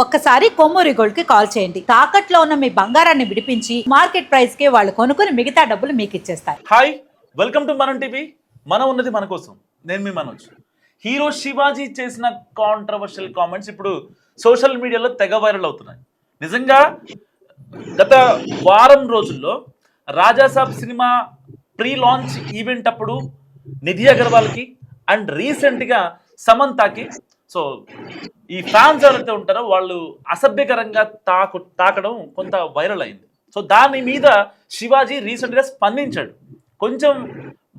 ఒక్కసారి కొమ్మూరి గోల్డ్ కి కాల్ చేయండి. తాకట్లో ఉన్న మీ బంగారాన్ని విడిపించి మార్కెట్ ప్రైస్ కి వాళ్ళు కొనుక్కుని మిగతా డబ్బులు మీకు ఇచ్చేస్తారు. హాయ్, వెల్కమ్ టు మనం టీవీ. మనం ఉన్నది మన కోసం. నేను మీ మనోజ్. హీరో శివాజీ చేసిన కాంట్రవర్షియల్ కామెంట్స్ ఇప్పుడు సోషల్ మీడియాలో తెగ వైరల్ అవుతున్నాయి. నిజంగా గత వారం రోజుల్లో రాజాసాబ్ సినిమా ప్రీ లాంచ్ ఈవెంట్ అప్పుడు నిధి అగర్వాల్కి అండ్ రీసెంట్గా సమంతాకి సో ఈ ఫ్యాన్స్ ఎవరైతే ఉంటారో వాళ్ళు అసభ్యకరంగా తాకడం కొంత వైరల్ అయింది. సో దాని మీద శివాజీ రీసెంట్గా స్పందించాడు. కొంచెం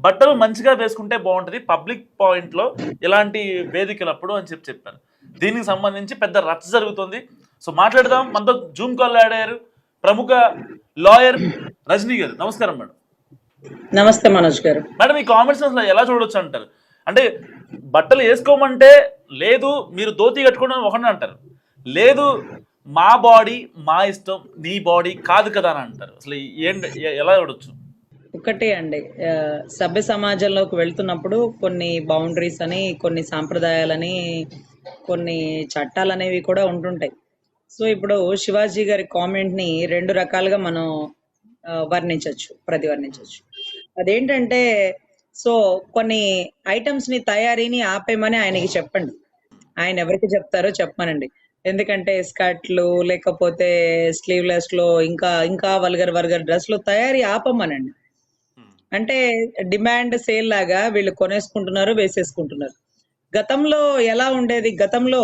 బట్టలు మంచిగా వేసుకుంటే బాగుంటుంది పబ్లిక్ పాయింట్లో ఇలాంటి వేదికలప్పుడు అని చెప్పారు. దీనికి సంబంధించి పెద్ద రచ్చ జరుగుతుంది. సో మాట్లాడదాం. మనతో జూమ్ కాల్ ఆడారు ప్రముఖ లాయర్ రజనీ గారు. నమస్కారం మేడం. నమస్తే మనోజ్ గారు. మేడం, ఈ కామెంట్స్ అసలు ఎలా చూడొచ్చు అంటారు? అంటే బట్టలు వేసుకోమంటే లేదు, మీరు ధోతి కట్టుకోవడం ఒకటి అంటారు, లేదు మా బాడీ మా ఇష్టం నీ బాడీ కాదు కదా అని అంటారు. అసలు ఏంటి, ఎలా చూడొచ్చు? ఒకటే అండి, సభ్య సమాజంలోకి వెళ్తున్నప్పుడు కొన్ని బౌండరీస్ అని, కొన్ని సాంప్రదాయాలని, కొన్ని చట్టాలు అనేవి కూడా ఉంటుంటాయి. సో ఇప్పుడు శివాజీ గారి కామెంట్ని రెండు రకాలుగా మనం ప్రతివర్ణించవచ్చు. అదేంటంటే, సో కొన్ని ఐటమ్స్ ని తయారీని ఆపేయమని ఆయనకి చెప్పండి. ఆయన ఎవరికి చెప్తారో చెప్పమనండి. ఎందుకంటే స్కర్ట్లు లేకపోతే స్లీవ్లెస్ లో ఇంకా ఇంకా వల్గర్ డ్రెస్లు తయారీ ఆపమనండి. అంటే డిమాండ్ సేల్ లాగా వీళ్ళు కొనేసుకుంటున్నారు, వేసేసుకుంటున్నారు. గతంలో ఎలా ఉండేది? గతంలో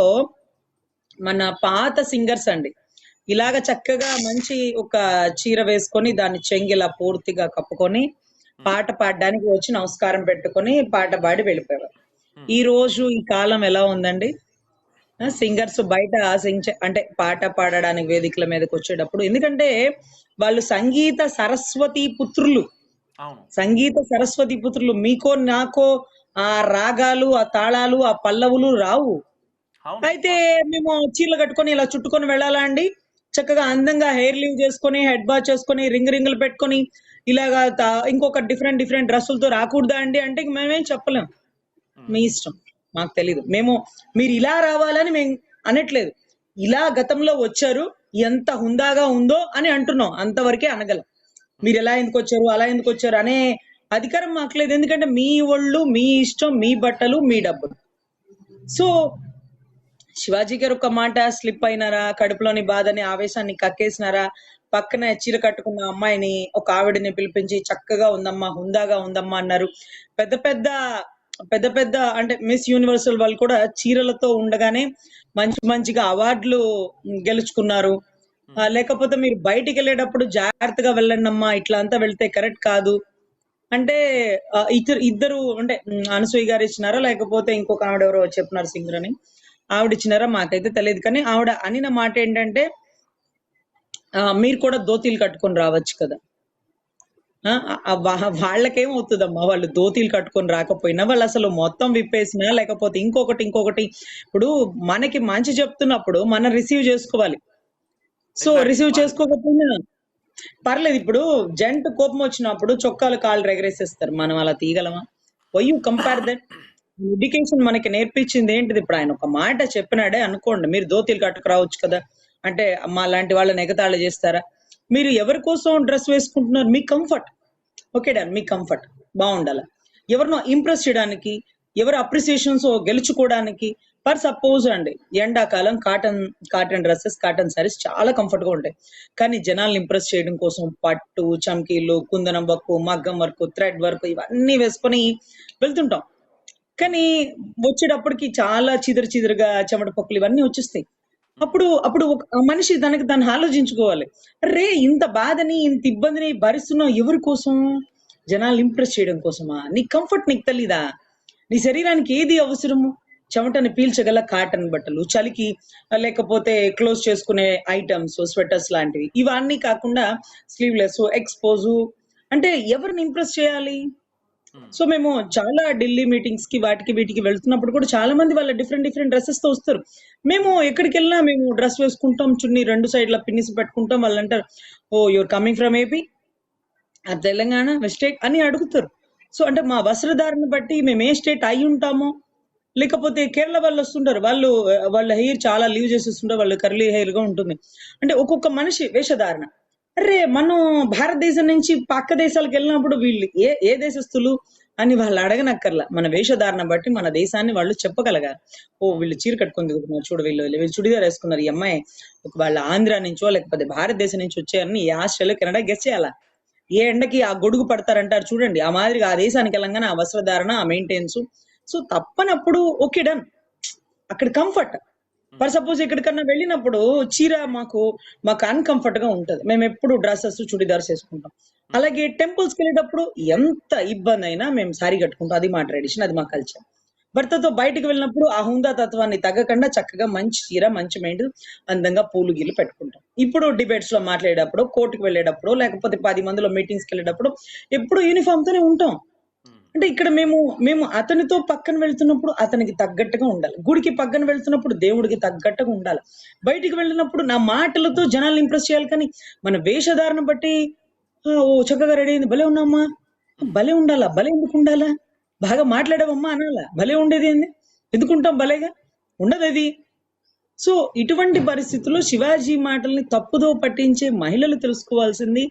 మన పాత సింగర్స్ అండి ఇలాగ చక్కగా మంచి ఒక చీర వేసుకొని దాన్ని చెంగిలా పూర్తిగా కప్పుకొని పాట పాడడానికి వచ్చి నమస్కారం పెట్టుకొని పాట పాడి వెళ్ళిపోయారు. ఈ రోజు ఈ కాలం ఎలా ఉందండి? సింగర్స్ బయట అంటే పాట పాడడానికి వేదికల మీదకి వచ్చేటప్పుడు, ఎందుకంటే వాళ్ళు సంగీత సరస్వతి పుత్రులు. మీకో నాకో ఆ రాగాలు, ఆ తాళాలు, ఆ పల్లవులు రావు. అయితే మేము చీరలు కట్టుకొని ఇలా చుట్టుకొని వెళ్ళాలా అండి? చక్కగా అందంగా హెయిర్ లీవ్ చేసుకొని, హెడ్ బాత్ చేసుకొని, రింగులు పెట్టుకొని ఇలాగా ఇంకొక డిఫరెంట్ డ్రెస్సులతో రాకూడదా అండి అంటే మేమేం చెప్పలేం. మీ ఇష్టం, మాకు తెలీదు. మీరు ఇలా రావాలని మేము అనట్లేదు. ఇలా గతంలో వచ్చారు, ఎంత హుందాగా ఉందో అని అంటున్నాం. అంతవరకే అనగలం. మీరు ఎలా ఎందుకు వచ్చారు, అలా ఎందుకు వచ్చారు అనే అధికారం మాకు లేదు. ఎందుకంటే మీ ఒళ్ళు, మీ ఇష్టం, మీ బట్టలు, మీ డబ్బులు. సో శివాజీ గారు ఒక మాట స్లిప్ అయినారా, కడుపులోని బాధని ఆవేశాన్ని కక్కేసినారా, పక్కన చీర కట్టుకున్న అమ్మాయిని ఒక ఆవిడని పిలిపించి చక్కగా ఉందమ్మా, హుందాగా ఉందమ్మా అన్నారు. పెద్ద పెద్ద అంటే మిస్ యూనివర్సల్ వాళ్ళు కూడా చీరలతో ఉండగానే మంచిగా అవార్డులు గెలుచుకున్నారు. లేకపోతే మీరు బయటికి వెళ్ళేటప్పుడు జాగ్రత్తగా వెళ్ళండి అమ్మా, ఇట్లా అంతా వెళ్తే కరెక్ట్ కాదు అంటే ఇద్దరు అంటే అనసూయ గారు ఇచ్చినారా, లేకపోతే ఇంకొక ఆవిడ ఎవరో చెప్తున్నారు సింగర్ అని, ఆవిడ ఇచ్చినారా మాకైతే తెలియదు. కానీ ఆవిడ అనిన మాట ఏంటంటే, మీరు కూడా ధోతీలు కట్టుకొని రావచ్చు కదా. వాళ్ళకేమవుతుందమ్మా, వాళ్ళు ధోతీలు కట్టుకొని రాకపోయినా, వాళ్ళు అసలు మొత్తం విప్పేసినా లేకపోతే ఇంకొకటి ఇప్పుడు మనకి మంచి చెప్తున్నప్పుడు మనం రిసీవ్ చేసుకోవాలి. సో రిసీవ్ చేసుకోకపోయినా పర్లేదు. ఇప్పుడు జంట కోపం వచ్చినప్పుడు చొక్కాలు కాళ్ళు ఎగరేసేస్తారు, మనం అలా తీయగలమా? Why you compare that? Education మనకి నేర్పించింది ఏంటిది? ఇప్పుడు ఆయన ఒక మాట చెప్పినాడే అనుకోండి, మీరు ధోతీలు కట్టుకురావచ్చు కదా అంటే మా లాంటి వాళ్ళని ఎగతాళి చేస్తారా? మీరు ఎవరి కోసం డ్రెస్ వేసుకుంటున్నారు? మీ కంఫర్ట్. ఓకే డాన్, మీ కంఫర్ట్ బాగుండాలి. ఎవరినో ఇంప్రెస్ చేయడానికి, ఎవరు అప్రిసియేషన్స్ గెలుచుకోవడానికి. ఫర్ సపోజ్ అండి, ఎండాకాలం కాటన్ డ్రెస్సెస్, కాటన్ శారీస్ చాలా కంఫర్ట్ గా ఉంటాయి. కానీ జనాల్ని ఇంప్రెస్ చేయడం కోసం పట్టు, చమ్కీలు, కుందనం వర్క్, మగ్గం వర్క్, థ్రెడ్ వర్క్ ఇవన్నీ వేసుకొని వెళ్తుంటాం. కానీ వచ్చేటప్పటికి చాలా చిదురుగా చెమట పొక్కులు ఇవన్నీ వచ్చేస్తాయి. అప్పుడు ఒక మనిషి దాన్ని ఆలోచించుకోవాలి. అరే, ఇంత బాధని, ఇంత ఇబ్బందిని భరిస్తున్నావు ఎవరి కోసం? జనాలు ఇంప్రెస్ చేయడం కోసమా? నీ కంఫర్ట్ నీకు తెలీదా? నీ శరీరానికి ఏది అవసరము? చెమటని పీల్చగల కాటన్ బట్టలు, చలికి లేకపోతే క్లోజ్ చేసుకునే ఐటమ్స్, స్వెటర్స్ లాంటివి, ఇవన్నీ కాకుండా స్లీవ్లెస్, ఎక్స్పోజు అంటే ఎవరిని ఇంప్రెస్ చేయాలి? సో మేము చాలా ఢిల్లీ మీటింగ్స్ కి వీటికి వెళ్తున్నప్పుడు కూడా చాలా మంది వాళ్ళ డిఫరెంట్ డ్రెస్సెస్ తో వస్తారు. మేము ఎక్కడికి వెళ్ళినా మేము డ్రెస్ వేసుకుంటాం, చున్నీ రెండు సైడ్ల పిన్నిసి పెట్టుకుంటాం. వాళ్ళు అంటారు, oh your coming from AP, Telangana, state అని అడుగుతారు. సో అంటే మా వస్త్రధారణ బట్టి మేము ఏ స్టేట్ అయి ఉంటామో లేకపోతే కేరళ వాళ్ళు వస్తుంటారు. వాళ్ళ హెయిర్ చాలా లీవ్ చేసేస్తుంటారు. వాళ్ళు కర్లీ హెయిర్ గా ఉంటుంది. అంటే ఒక్కొక్క మనిషి వేషధారణ. అరే మనం భారతదేశం నుంచి పక్క దేశాలకు వెళ్ళినప్పుడు వీళ్ళు ఏ దేశస్తులు అని వాళ్ళు అడగనక్కర్లా. మన వేషధారణ బట్టి మన దేశాన్ని వాళ్ళు చెప్పగలగాలి. ఓ వీళ్ళు చీర కట్టుకొని దిగుతున్నారు చూడు, వీళ్ళు చుడిదార్ వేసుకున్నారు, ఈ అమ్మాయి వాళ్ళ ఆంధ్ర నుంచో లేకపోతే భారతదేశం నుంచి వచ్చారని ఈ ఆస్ట్రేలియా కెనడా గెస్ చేయాలా. ఏ ఎండకి ఆ గొడుగు పడతారంటారు చూడండి, ఆ మాదిరిగా ఆ దేశానికి వెళ్ళంగానే ఆ వస్త్రధారణ, ఆ మెయింటెనెన్స్. సో తప్పనప్పుడు ఓకే డన్, అక్కడ కంఫర్ట్. ఫర్ సపోజ్ ఎక్కడికన్నా వెళ్ళినప్పుడు చీర మాకు అన్కంఫర్ట్ గా ఉంటది. మేము ఎప్పుడు డ్రెస్సెస్ చుడిదార్స్ వేసుకుంటాం. అలాగే టెంపుల్స్ కి వెళ్ళేటప్పుడు ఎంత ఇబ్బంది అయినా మేము సారీ కట్టుకుంటాం. అది మా ట్రెడిషన్, అది మా కల్చర్. భర్తతో బయటకు వెళ్ళినప్పుడు ఆ హుందా తత్వాన్ని తగ్గకుండా చక్కగా మంచి చీర, మంచి మైండ్, అందంగా పూలు గీలు పెట్టుకుంటాం. ఇప్పుడు డిబేట్స్ లో మాట్లాడేటప్పుడు, కోర్టుకు వెళ్ళేటప్పుడు, లేకపోతే 10 మందిలో మీటింగ్స్కి వెళ్ళేటప్పుడు ఎప్పుడు యూనిఫామ్ తోనే ఉంటాం. అంటే ఇక్కడ మేము అతనితో పక్కన వెళ్తున్నప్పుడు అతనికి తగ్గట్టుగా ఉండాలి. గుడికి పక్కన వెళ్తున్నప్పుడు దేవుడికి తగ్గట్టుగా ఉండాలి. బయటికి వెళ్ళినప్పుడు నా మాటలతో జనాల్ని ఇంప్రెస్ చేయాలి. కానీ మన వేషధారణ బట్టి ఓ చక్కగా రెడీ అయింది, భలే ఉన్నామ్మా, భలే ఉండాలా, భలే ఎందుకు ఉండాలా, బాగా మాట్లాడావమ్మా అనాలా. భలే ఉండేది ఏంది, ఎందుకుంటాం భలేగా ఉండదు అది. సో ఇటువంటి పరిస్థితుల్లో శివాజీ మాటల్ని తప్పుదో పట్టించే మహిళలు తెలుసుకోవాల్సింది,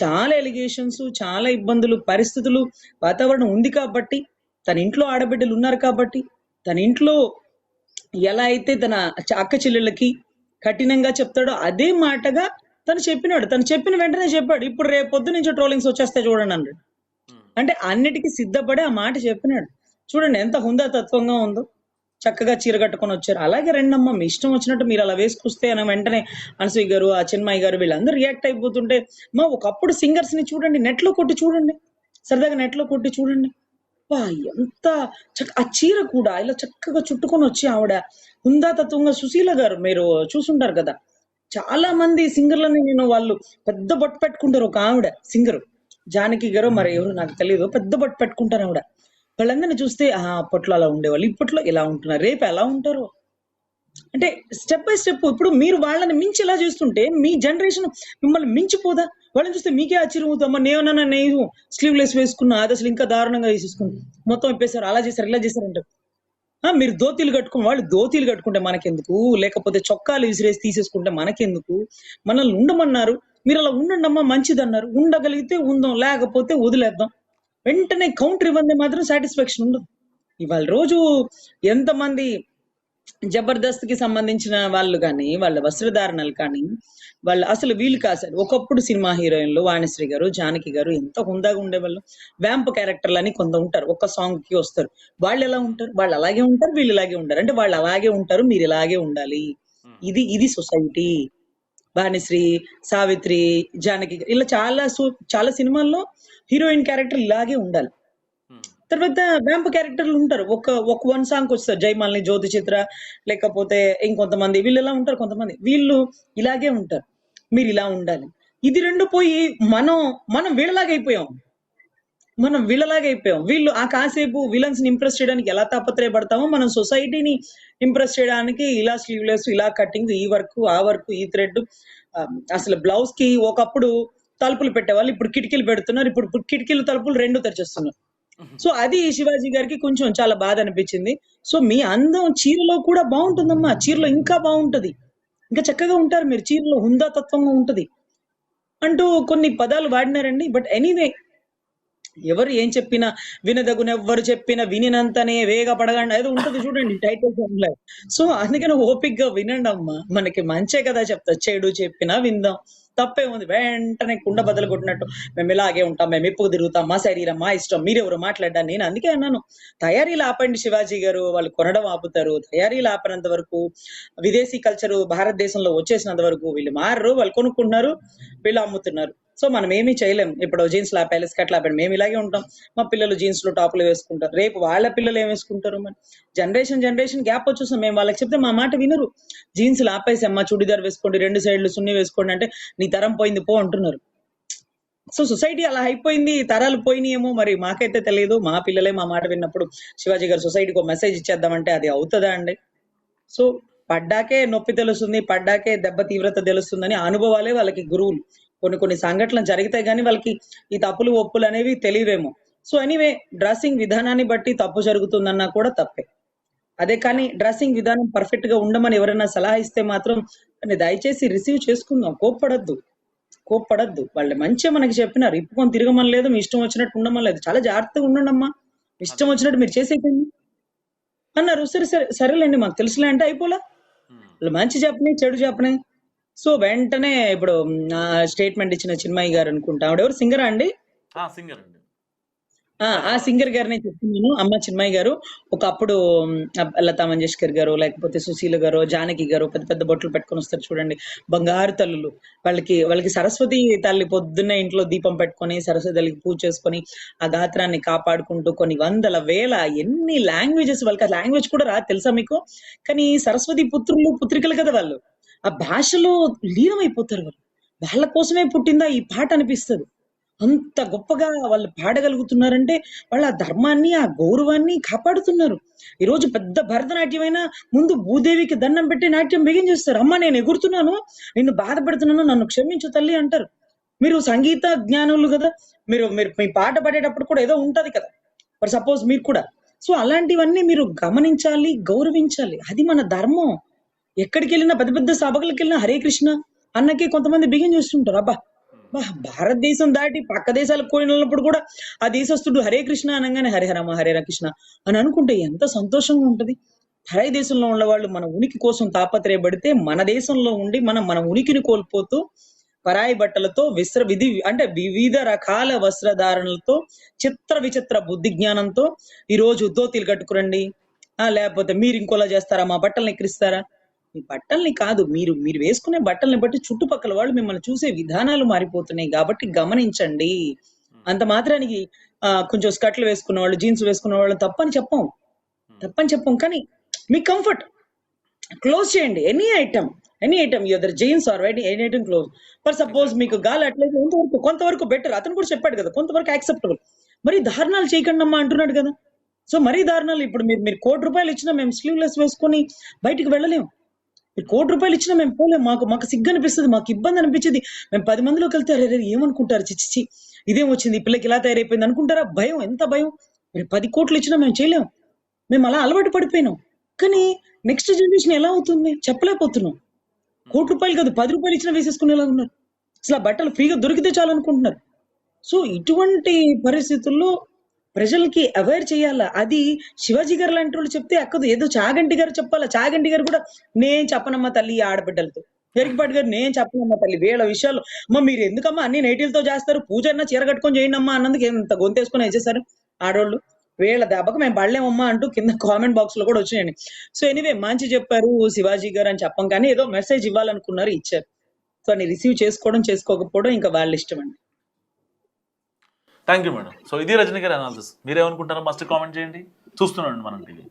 చాలా ఎలిగేషన్స్, చాలా ఇబ్బందులు, పరిస్థితులు, వాతావరణం ఉంది కాబట్టి, తన ఇంట్లో ఆడబిడ్డలు ఉన్నారు కాబట్టి, తన ఇంట్లో ఎలా అయితే తన అక్క చెల్లెళ్ళకి కఠినంగా చెప్తాడో అదే మాటగా తను చెప్పినాడు. తను చెప్పిన వెంటనే చెప్పాడు. ఇప్పుడు రేపు పొద్దు నుంచి ట్రోలింగ్స్ వచ్చేస్తాయి చూడండి అన్నాడు. అంటే అన్నిటికీ సిద్ధపడి ఆ మాట చెప్పినాడు. చూడండి ఎంత హుందా తత్వంగా ఉందో. చక్కగా చీర కట్టుకొని వచ్చారు. అలాగే రెండమ్మ, మీ ఇష్టం వచ్చినట్టు మీరు అలా వేసుకొస్తే అని వెంటనే అనసూయ గారు, ఆ చిన్మయ్య గారు వీళ్ళందరూ రియాక్ట్ అయిపోతుంటే, ఒకప్పుడు సింగర్స్ ని చూడండి, నెట్ లో కొట్టి చూడండి, సరదాగా నెట్ లో కొట్టి చూడండి. వా ఎంత ఆ చీర కూడా ఇలా చక్కగా చుట్టుకొని వచ్చి ఆవిడ హుందా తత్వంగా. సుశీల గారు మీరు చూసుంటారు కదా, చాలా మంది సింగర్లని వాళ్ళు పెద్ద బొట్టు పెట్టుకుంటారు. ఒక ఆవిడ సింగరు జానకి గారు మరి ఎవరు నాకు తెలియదు, పెద్ద బొట్టు పెట్టుకుంటారు ఆవిడ. వాళ్ళందరినీ చూస్తే అప్పట్లో అలా ఉండేవాళ్ళు, ఇప్పట్లో ఇలా ఉంటున్నారు, రేపు ఎలా ఉంటారు. అంటే స్టెప్ బై స్టెప్. ఇప్పుడు మీరు వాళ్ళని మించి ఎలా చేస్తుంటే మీ జనరేషన్ మిమ్మల్ని మించిపోదా? వాళ్ళని చూస్తే మీకే ఆశ్చర్యం అవుతామా, నేను స్లీవ్లెస్ వేసుకున్నా, అది అసలు ఇంకా దారుణంగా వేసేసుకుని మొత్తం ఇప్పేశారు, అలా చేశారు, ఇలా చేశారంటారు. మీరు దోతీలు కట్టుకుని, వాళ్ళు దోతీలు కట్టుకుంటే మనకెందుకు, లేకపోతే చొక్కాలు విసిరేసి తీసేసుకుంటే మనకెందుకు? మనల్ని ఉండమన్నారు, మీరు అలా ఉండండి అమ్మా మంచిది అన్నారు. ఉండగలిగితే ఉందాం, లేకపోతే వదిలేద్దాం. వెంటనే కౌంటర్ ఇవ్వండి మాత్రం సాటిస్ఫాక్షన్ ఉండదు. ఇవాళ రోజు ఎంతమంది జబర్దస్త్ కి సంబంధించిన వాళ్ళు కానీ, వాళ్ళ వస్త్రధారణలు కానీ, వాళ్ళు అసలు వీళ్ళు కాసారు. ఒకప్పుడు సినిమా హీరోయిన్లు వాణిశ్రీ గారు, జానకి గారు ఎంత హుందాగా ఉండేవాళ్ళు. వ్యాంప్ క్యారెక్టర్లు అని కొంత ఉంటారు, ఒక్క సాంగ్ కి వస్తారు. వాళ్ళు ఎలా ఉంటారు? వాళ్ళు అలాగే ఉంటారు, వీళ్ళు ఇలాగే ఉంటారు. అంటే వాళ్ళు అలాగే ఉంటారు, మీరు ఇలాగే ఉండాలి. ఇది సొసైటీ. వాణిశ్రీ, సావిత్రి, జానకి ఇలా చాలా సినిమాల్లో హీరోయిన్ క్యారెక్టర్ ఇలాగే ఉండాలి. తర్వాత వ్యాంప్ క్యారెక్టర్లు ఉంటారు. ఒక వన్ సాంగ్ వస్తారు, జయమాలిని, జ్యోతి చిత్ర, లేకపోతే ఇంకొంతమంది వీళ్ళు ఎలా ఉంటారు, కొంతమంది వీళ్ళు ఇలాగే ఉంటారు, మీరు ఇలా ఉండాలి. ఇది రెండు పోయి మనం వీళ్ళలాగైపోయాం. వీళ్ళు ఆ కాసేపు విలన్స్ ని ఇంప్రెస్ చేయడానికి ఎలా తాపత్రయపడతామో, మనం సొసైటీని ఇంప్రెస్ చేయడానికి ఇలా స్లీవ్లెస్, ఇలా కటింగ్, ఈ వర్క్, ఆ వర్క్, ఈ థ్రెడ్. అసలు బ్లౌజ్ కి ఒకప్పుడు తలుపులు పెట్టేవాళ్ళు, ఇప్పుడు కిటికీలు పెడుతున్నారు. ఇప్పుడు కిటికీలు తలుపులు రెండు తెరిచేస్తున్నారు. సో అది శివాజీ గారికి కొంచెం చాలా బాధ అనిపించింది. సో మీ అందం చీరలో కూడా బాగుంటుందమ్మా, చీరలో ఇంకా బాగుంటది, ఇంకా చక్కగా ఉంటారు మీరు, చీరలో హుందా తత్వంగా ఉంటది అంటూ కొన్ని పదాలు వాడినారండి. బట్ ఎనీవే, ఎవరు ఏం చెప్పినా వినదగునెవ్వరు చెప్పినా వినినంతనే వేగ పడగండి ఏదో ఉంటది చూడండి టైటిల్ సాంగ్ లో. సో అందుకని ఓపిక్ గా వినండి అమ్మా, మనకి మంచే కదా చెప్తా. చెడు చెప్పినా విందాం, తప్పే ఉంది. వెంటనే కుండ బదులు కొట్టినట్టు మేము ఇలాగే ఉంటాం, మేము ఎప్పుడు తిరుగుతాం, మా శరీరం మా ఇష్టం, మీరెవరు మాట్లాడ్డాను. నేను అందుకే అన్నాను, తయారీలు ఆపండి శివాజీ గారు, వాళ్ళు కొనడం ఆపుతారు. తయారీలు ఆపనంత వరకు, విదేశీ కల్చరు భారతదేశంలో వచ్చేసినంత వరకు వీళ్ళు మారరు. వాళ్ళు కొనుక్కుంటున్నారు, వీళ్ళు అమ్ముతున్నారు. సో మనం ఏమీ చేయలేం. ఇప్పుడు జీన్స్ లాపాలి, స్కర్ట్ లాపాలి, మేము ఇలాగే ఉంటాం. మా పిల్లలు జీన్స్ లో టాప్లు వేసుకుంటారు, రేపు వాళ్ళ పిల్లలు ఏం వేసుకుంటారు. మరి జనరేషన్ గ్యాప్ వచ్చేస్తాం. మేము వాళ్ళకి చెప్తే మా మాట వినరు. జీన్స్ లాపేసి అమ్మా చుడిదార్ వేసుకోండి, 2 సైడ్లు సున్ని వేసుకోండి అంటే నీ తరం పోయింది పో అంటున్నారు. సో సొసైటీ అలా అయిపోయింది, తరాలు పోయినాయేమో మరి మాకైతే తెలియదు. మా పిల్లలే మా మాట విన్నప్పుడు శివాజీ గారు సొసైటీకి ఒక మెసేజ్ ఇచ్చేద్దామంటే అది అవుతుందా అండి? సో పడ్డాకే నొప్పి తెలుస్తుంది, పడ్డాకే దెబ్బ తీవ్రత తెలుస్తుందని అనుభవాలే వాళ్ళకి గురువులు. కొన్ని సంఘటనలు జరిగితే గానీ వాళ్ళకి ఈ తప్పులు ఒప్పులు అనేవి తెలియవేమో. సో ఎనీవే, డ్రెస్సింగ్ విధానాన్ని బట్టి తప్పు జరుగుతుందన్నా కూడా తప్పే. అదే కానీ డ్రెస్సింగ్ విధానం పర్ఫెక్ట్ గా ఉండమని ఎవరైనా సలహా ఇస్తే మాత్రం దయచేసి రిసీవ్ చేసుకుందాం. కోప్పడద్దు. వాళ్ళు మంచిగా మనకి చెప్పినారు. ఇప్పుకొని తిరగమని లేదు, మీ ఇష్టం వచ్చినట్టు ఉండమని లేదు. చాలా జాగ్రత్తగా ఉండండమ్మా. ఇష్టం వచ్చినట్టు మీరు చేసేయండి అన్నారు. సరేలేండి మాకు తెలుసులే అంటే అయిపోలా. వాళ్ళు మంచి చెప్పని, చెడు చెప్పని. సో వెంటనే ఇప్పుడు స్టేట్మెంట్ ఇచ్చిన చిన్మయి గారు అనుకుంటా, ఆవిడెవరు సింగరా అండి? సింగర్ అండి. ఆ సింగర్ గారినే చెప్తున్నాను. అమ్మ చిన్మయి గారు ఒకప్పుడు లతా మంగేష్కర్ గారు, లేకపోతే సుశీల గారు, జానకి గారు పెద్ద పెద్ద బొట్లు పెట్టుకొని వస్తారు చూడండి, బంగారు తల్లులు. వాళ్ళకి సరస్వతి తల్లి పొద్దున్నే ఇంట్లో దీపం పెట్టుకొని సరస్వతి తల్లికి పూజ చేసుకొని ఆ గాత్రాన్ని కాపాడుకుంటూ కొన్ని వందల వేల ఎన్ని లాంగ్వేజెస్, వాళ్ళకి ఆ లాంగ్వేజ్ కూడా రాదు తెలుసా మీకు? కానీ సరస్వతి పుత్రులు పుత్రికలు కదా వాళ్ళు, ఆ భాషలో లీనమైపోతారు వాళ్ళు. వాళ్ళ కోసమే పుట్టిందా ఈ పాట అనిపిస్తుంది. అంత గొప్పగా వాళ్ళు పాడగలుగుతున్నారంటే వాళ్ళ ఆ ధర్మాన్ని, ఆ గౌరవాన్ని కాపాడుతున్నారు. ఈరోజు పెద్ద భరతనాట్యమైనా ముందు భూదేవికి దండం పెట్టి నాట్యం బిగించేస్తారు. అమ్మ నేను ఎగురుతున్నాను, నిన్ను బాధపెడుతున్నాను, నన్ను క్షమించు తల్లి అంటారు. మీరు సంగీత జ్ఞానులు కదా, మీరు మీరు మీ పాట పాడేటప్పుడు కూడా ఏదో ఉంటది కదా, ఫర్ సపోజ్ మీరు కూడా. సో అలాంటివన్నీ మీరు గమనించాలి, గౌరవించాలి. అది మన ధర్మం. ఎక్కడికి వెళ్ళినా పెద్ద పెద్ద సభలకు వెళ్ళినా హరే కృష్ణ అన్నకి కొంతమంది బిగిన్ చేస్తుంటారు. అబ్బా భారతదేశం దాటి పక్క దేశాలకు వెళ్ళినప్పుడు కూడా ఆ దేశస్తుడు హరే కృష్ణ అనగానే హరే రామ హరే కృష్ణ అని అనుకుంటే ఎంత సంతోషంగా ఉంటది. పరాయి దేశంలో ఉన్న వాళ్ళు మన ఉనికి కోసం తాపత్రయపడితే మన దేశంలో ఉండి మన ఉనికిని కోల్పోతూ పరాయి బట్టలతో అంటే వివిధ రకాల వస్త్రధారణలతో చిత్ర విచిత్ర బుద్ధి జ్ఞానంతో ఈ రోజు దోతీలు కట్టుకురండి, లేకపోతే మీరు ఇంకోలా చేస్తారా, మా బట్టల్ని ఎక్కిరిస్తారా. మీ బట్టల్ని కాదు, మీరు మీరు వేసుకునే బట్టల్ని బట్టి చుట్టుపక్కల వాళ్ళు మిమ్మల్ని చూసే విధానాలు మారిపోతున్నాయి కాబట్టి గమనించండి. అంత మాత్రానికి కొంచెం స్కర్ట్లు వేసుకున్న వాళ్ళు, జీన్స్ వేసుకున్న వాళ్ళు తప్పని చెప్పం. కానీ మీ కంఫర్ట్ క్లోజ్ చేయండి. Any item either jeans or any item close. For suppose మీకు గాలి అట్లయితే కొంతవరకు బెటర్. అతను కూడా చెప్పాడు కదా, కొంతవరకు యాక్సెప్టబుల్. మరి దారుణాలు చేయకండి అమ్మా అంటున్నాడు కదా. సో మరీ దారుణాలు, ఇప్పుడు మీరు ₹1,00,00,000 ఇచ్చినా మేము స్లీవ్లెస్ వేసుకొని బయటికి వెళ్ళలేము. మీరు ₹1,00,00,000 ఇచ్చినా మేము పోలేము. మాకు సిగ్గు అనిపిస్తుంది, మాకు ఇబ్బంది అనిపించింది. మేము 10 మందిలోకి వెళ్తే అరే ఏమనుకుంటారు, చిచ్చి ఇదేం వచ్చింది, ఈ పిల్లకి ఇలా తయారైపోయింది అనుకుంటారా? భయం, ఎంత భయం. మీరు 10 కోట్లు ఇచ్చినా మేము చేయలేము. మేము అలా అలవాటు పడిపోయినాం. కానీ నెక్స్ట్ జనరేషన్ ఎలా అవుతుంది చెప్పలేకపోతున్నాం. ₹1,00,00,000 కాదు, ₹10 ఇచ్చినా వేసేసుకునేలా ఉన్నారు. అసలు ఆ బట్టలు ఫ్రీగా దొరికితే చాలు అనుకుంటున్నారు. సో ఇటువంటి పరిస్థితుల్లో ప్రజలకి అవేర్ చేయాలా. అది శివాజీ గారు లాంటి వాళ్ళు చెప్తే అక్కదు, ఏదో చాగంటి గారు చెప్పాలా. చాగంటి గారు కూడా నేను చెప్పనమ్మా తల్లి ఆడబిడ్డలతో, పెరిగిపాటి గారు నేను చెప్పనమ్మా తల్లి వీళ్ళ విషయాలు, అమ్మ మీరు ఎందుకమ్మా అన్ని నేటిలతో చేస్తారు, పూజ అన్నా చీర కట్టుకొని చేయండి అమ్మా అన్నందుకు ఎంత గొంతేసుకొని వేసేసారు ఆడవాళ్ళు. వీళ్ళ దెబ్బకు మేము పడలేమమ్మా అంటూ కింద కామెంట్ బాక్స్ లో కూడా వచ్చాయండి. సో ఎనీవే మంచి చెప్పారు శివాజీ గారు అని చెప్పం, కానీ ఏదో మెసేజ్ ఇవ్వాలనుకున్నారు, ఇచ్చారు. సో అని రిసీవ్ చేసుకోవడం చేసుకోకపోవడం ఇంకా వాళ్ళ ఇష్టం అండి. Thank you madam. సో ఇది రజనీ గారి అనాలిసిస్. మీరేమనుకుంటారో మస్ట్ కామెంట్ చేయండి. చూస్తున్నాండి మనం టీవీ.